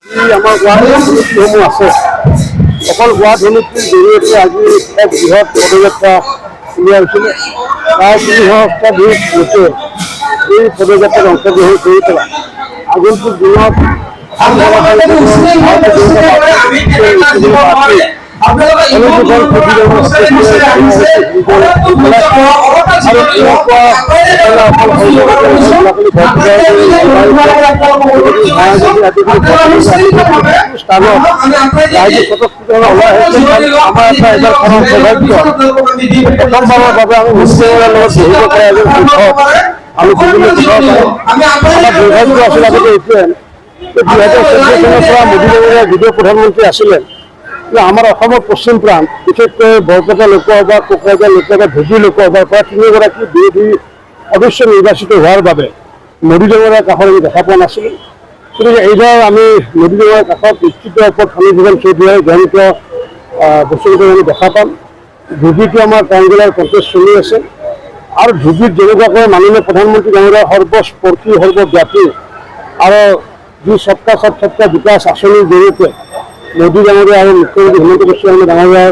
আমাৰ গুৱাহাটীসমূহ আছে অকল গুৱা ধনীতিৰ জৰিয়তে আজি এক বৃহৎ পদযাত্ৰা উলিয়াইছিলে। প্ৰায় ৩০০ লোকে এই পদযাত্ৰাত অংশগ্ৰহণ কৰি পেলাই আগন্তুক দিনত আমি দুৰ্ভাগ্য আছিল আগতে এইটোৱে 2014 চনৰ পৰা মোদী ডাঙৰীয়া যদিও প্ৰধানমন্ত্ৰী আছিলে, আমাৰ অসমৰ পশ্চিম প্ৰান্ত বিশেষকৈ বৰপেটা লোকসভা, কোকৰাঝাৰ লোকসভা, ধুবুৰী লোকসভাৰ পৰা 3গৰাকী বিৰোধী সদস্য নিৰ্বাচিত হোৱাৰ বাবে মোদী ডাঙৰীয়াৰ কাষত আমি দেখা পোৱা নাছিলোঁ। গতিকে এইবাৰ আমি মোদী ডাঙৰীয়াৰ কাষত নিশ্চিত ওপৰত ফণীভূষণ চৌধুৰীয়ে জড়িত বস্তুকেইটা আমি দেখা পাম। ধুবুৰীটো আমাৰ ট্ৰাইংগুলাৰ কণ্টেষ্ট চলি আছে আৰু ধুবুৰীত যেনেকুৱাকৈ মাননীয় প্ৰধানমন্ত্ৰী ডাঙৰীয়াৰ সৰ্বস্পৰ্শী সৰ্বব্যাপী আৰু যি সবকা সাথ সবকা বিকাশ আঁচনিৰ জৰিয়তে মোদী ডাঙৰীয়া আৰু মুখ্যমন্ত্ৰী হিমন্ত বিশ্ব শৰ্মা ডাঙৰীয়াৰ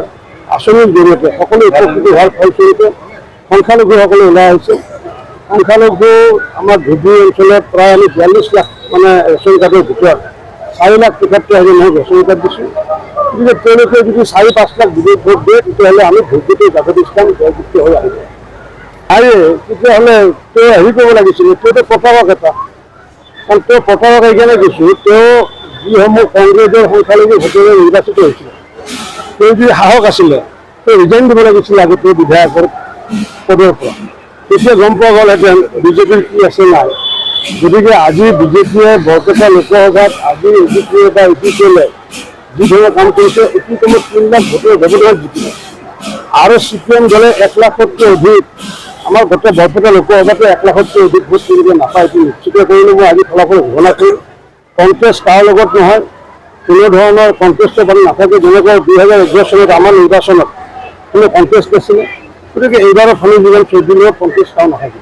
আঁচনিৰ জৰিয়তে সকলো উপকৃত হোৱাৰ ফলস্বৰূপে সংখ্যালঘুসকলে ওলাই আহিছে। সংখ্যালঘু আমাৰ ধুবুৰী অঞ্চলত প্ৰায় আমি 42 লাখ মানে ৰেচন কাৰ্ডৰ ভিতৰত 4 লাখ 73,000 মানুহ ৰেচন কাৰ্ড দিছোঁ। গতিকে তেওঁলোকে যদি 4-5 লাখ বিৰোধ ভোট দিয়ে তেতিয়াহ'লে আমি ধুবুৰীতে জাগতিস্থান জয়যুক্ত হৈ আহিব। আৰু তেতিয়াহ'লে তেওঁ হেৰি কৰিব লাগিছিলে, তেওঁতো প্ৰতাৰক এটা, কাৰণ তেওঁ প্ৰতাৰক এইকাৰণে দিছোঁ, তেওঁ যিসমূহ কংগ্ৰেছৰ সংখ্যালঘু ভোটেৰে নিৰ্বাচিত হৈছিলে তেওঁ যি সাহস আছিলে তেওঁ ৰিজাইন দিব লাগিছিলে আগতে বিধায়কৰ পদৰ পৰা। তেতিয়া গম পোৱা গ'লহেঁতেন বিজেপিৰ কি আছে নাই। গতিকে আজি বিজেপিয়ে বৰপেটা লোকসভাত আজি এজিপিয়ে বা ইউপিপিএলে যি ধৰণৰ কাম কৰিছে, অতি কমেও 3 লাখ ভোটৰ ব্যৱধানত জিকিলে আৰু CPM দলে 1 লাখতকৈ অধিক আমাৰ গোটেই বৰপেটা লোকসভাতে 1 লাখতকৈ অধিক ভোট কৰিব নাপায়। এইটো নিশ্চিত কৰিলে মই আজি ফলাফল ঘোষণা কৰিম। কণ্টেষ্ট কাৰো লগত নহয়, কোনো ধৰণৰ কণ্টেষ্টৰ বাৰী নাথাকে। যেনেকৈ 2011 চনত আমাৰ নিৰ্বাচনত কোনো কণ্টেষ্ট নাছিলে, গতিকে এইবাৰৰ ফণীভূষণ চৌধুৰীৰ লগত কণ্টেষ্ট কাৰো নাথাকে।